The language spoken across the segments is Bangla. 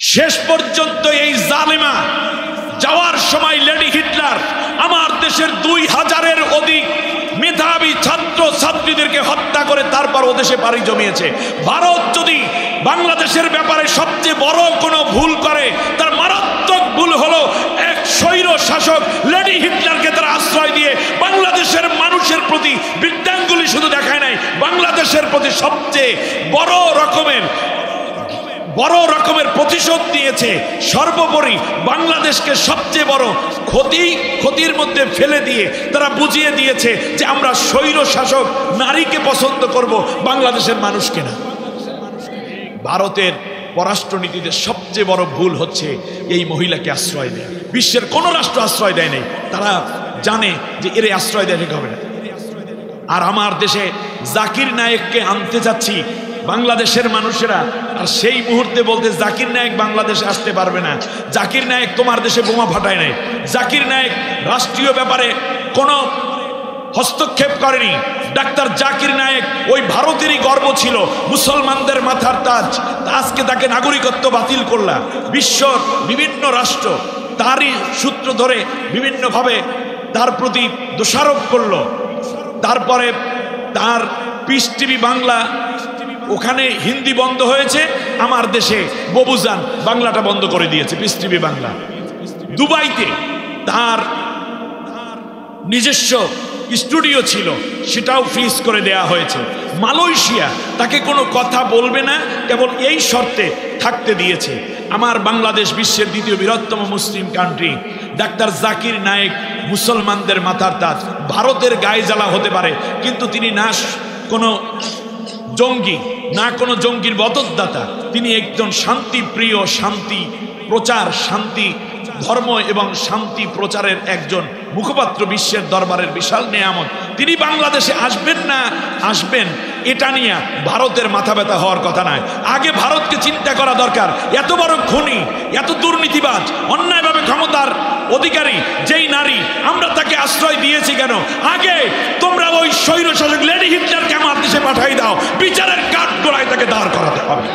শেষ পর্যন্ত এই জালিমা যাওয়ার সময় লেডি হিটলার আমার দেশের 2000-এর অধিক মেধাবী ছাত্র ছাত্রীদেরকে হত্যা করে তারপর ও দেশে পাড়ি জমিয়েছে। ভারত যদি বাংলাদেশের ব্যাপারে সবচেয়ে বড় কোনো ভুল করে, তার মারাত্মক ভুল হলো এক স্বৈর শাসক লেডি হিটলারকে তারা আশ্রয় দিয়ে বাংলাদেশের মানুষের প্রতি বিদ্যাঙ্গুলি শুধু দেখায় নাই, বাংলাদেশের প্রতি সবচেয়ে বড় রকমের প্রতিশোধ নিয়েছে। সর্বোপরি বাংলাদেশকে সবচেয়ে বড় ক্ষতির মধ্যে ফেলে দিয়ে তারা বুঝিয়ে দিয়েছে যে আমরা স্বৈর শাসক নারীকে পছন্দ করব, বাংলাদেশের মানুষকে না। ভারতের পররাষ্ট্রনীতিতে সবচেয়ে বড় ভুল হচ্ছে এই মহিলাকে আশ্রয় দেয়। বিশ্বের কোন রাষ্ট্র আশ্রয় দেয় নাই, তারা জানে যে এর আশ্রয় দেয় ঠিক হবে না। আর আমার দেশে জাকির নায়েককে আনতে যাচ্ছি বাংলাদেশের মানুষেরা, আর সেই মুহূর্তে বলতে জাকির নায়েক বাংলাদেশে আসতে পারবে না। জাকির নায়েক তোমার দেশে বোমা ফাটায় নাই, জাকির নায়েক রাষ্ট্রীয় ব্যাপারে কোনো হস্তক্ষেপ করেনি। ডাক্তার জাকির নায়েক ওই ভারতেরই গর্ব ছিল, মুসলমানদের মাথার তাজ। আজকে তাকে নাগরিকত্ব বাতিল করলা, বিশ্বর বিভিন্ন রাষ্ট্র তারই সূত্র ধরে বিভিন্নভাবে তার প্রতি দোষারোপ করলো। তারপরে তার পিস টিভি বাংলা, ওখানে হিন্দি বন্ধ হয়েছে, আমার দেশে ববুজান বাংলাটা বন্ধ করে দিয়েছে পিস টিভি বাংলা। দুবাইতে তার নিজস্ব স্টুডিও ছিল, সেটাও ফ্রিজ করে দেয়া হয়েছে। মালয়েশিয়া তাকে কোনো কথা বলবে না, কেবল এই শর্তে থাকতে দিয়েছে। আমার বাংলাদেশ বিশ্বের দ্বিতীয় বৃহত্তম মুসলিম কান্ট্রি। ডাক্তার জাকির নায়েক মুসলমানদের মাথার তাজ। ভারতের গায়ে জ্বালা হতে পারে, কিন্তু তিনি না কোনো জঙ্গি, না কোনো জঙ্গির মদতদাতা, তিনি একজন শান্তিপ্রিয়, শান্তি প্রচার, শান্তি ধর্ম এবং শান্তি প্রচারের একজন মুখপাত্র, বিশ্বের দরবারের বিশাল নেয়ামত। তিনি বাংলাদেশে আসবেন না আসবেন এটা নিয়ে ভারতের মাথা ব্যথা হওয়ার কথা নয়। আগে ভারতকে চিন্তা করা দরকার, এত বড় খুনি, এত দুর্নীতিবাজ, অন্যায়ভাবে ক্ষমতার অধিকারী যেই নারী, আমরা তাকে আশ্রয় দিয়েছি কেন? আগে তোমরা ওই স্বৈর শাসক লেডি হিটলারকে আমার দেশে পাঠাই দাও, বিচারের কাঠ গড়ায় তাকে দাঁড় করাতে হবে।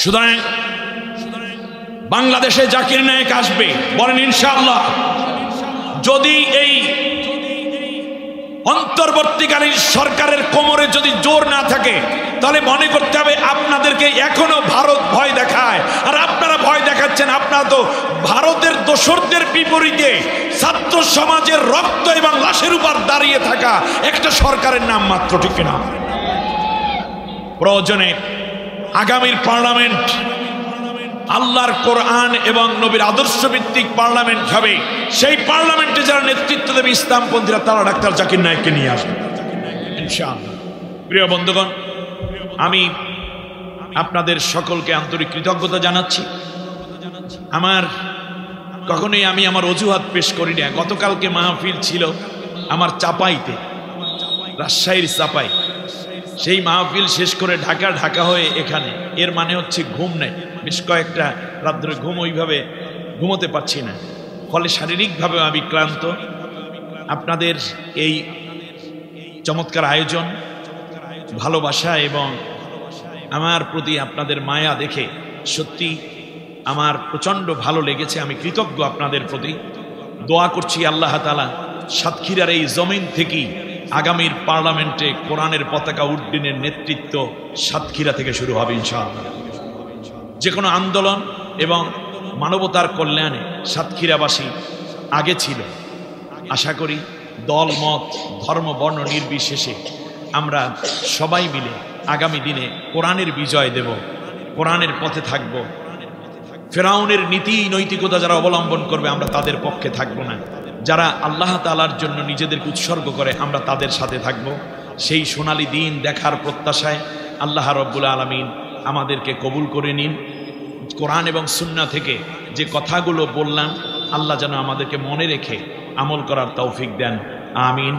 সুতরাং বাংলাদেশে জাকির নায়েক আসবে, বলেন ইনশাআল্লাহ। যদি এই অন্তর্বর্তীকালীন সরকারের কোমরে যদি জোর না থাকে, তাহলে মনে করতে হবে আপনাদেরকে এখনো ভারত ভয় দেখায়, আর আপনারা ভয় দেখাচ্ছেন। আপনারা তো ভারতের দোসরদের বিপরীতে ছাত্র সমাজের রক্ত এবং লাশের উপর দাঁড়িয়ে থাকা একটা সরকারের নাম মাত্র, ঠিক না? প্রয়োজনে আগামীর পার্লামেন্ট আল্লাহর কোরআন এবং নবীর আদর্শ ভিত্তিক পার্লামেন্ট হবে। সেই পার্লামেন্টে যারা নেতৃত্ব দেবে ইসলামপন্থীরা, তারা ডাক্তার জাকির নায়েককে নিয়ে আসবে ইনশাআল্লাহ। প্রিয় বন্ধুগণ, আমি আপনাদের সকলকে আন্তরিক কৃতজ্ঞতা জানাচ্ছি। কখনোই আমি আমার অজুহাত পেশ করি না। গতকালকে মাহফিল ছিল আমার চাপাইতে, রাজশাহীর চাপাই। সেই মাহফিল শেষ করে ঢাকা হয়ে এখানে, এর মানে হচ্ছে ঘুম নেই। বেশ কয়েকটা রাত ধরে ওইভাবে ঘুমোতে পারছি না, ফলে শারীরিকভাবে আমি ক্লান্ত। আপনাদের এই চমৎকার আয়োজন, ভালোবাসা এবং আমার প্রতি আপনাদের মায়া দেখে সত্যি আমার প্রচণ্ড ভালো লেগেছে। আমি কৃতজ্ঞ আপনাদের প্রতি। দোয়া করছি আল্লাহ তাআলা সাতক্ষীরার এই জমিন থেকেই আগামীর পার্লামেন্টে কোরআনের পতাকা উড্ডীনের নেতৃত্ব সাতক্ষীরা থেকে শুরু হবে ইনশাআল্লাহ। যে কোনো আন্দোলন এবং মানবতার কল্যাণে সাতক্ষীরাবাসী আগে ছিল। আশা করি দল মত ধর্ম বর্ণ নির্বিশেষে আমরা সবাই মিলে আগামী দিনে কোরআনের বিজয় দেব, কোরআনের পথে থাকব। ফেরাউনের নীতি নৈতিকতা যারা অবলম্বন করবে, আমরা তাদের পক্ষে থাকব না। যারা আল্লাহ তাআলার জন্য নিজেদেরকে উৎসর্গ করে, আমরা তাদের সাথে থাকব। সেই সোনালী দিন দেখার প্রত্যাশায় আল্লাহ রব্বুল আলামিন আমাদেরকে কবুল করে নিন। কোরআন এবং সুন্নাহ থেকে যে কথাগুলো বললাম, আল্লাহ যেন আমাদেরকে মনে রেখে আমল করার তৌফিক দেন। আমিন।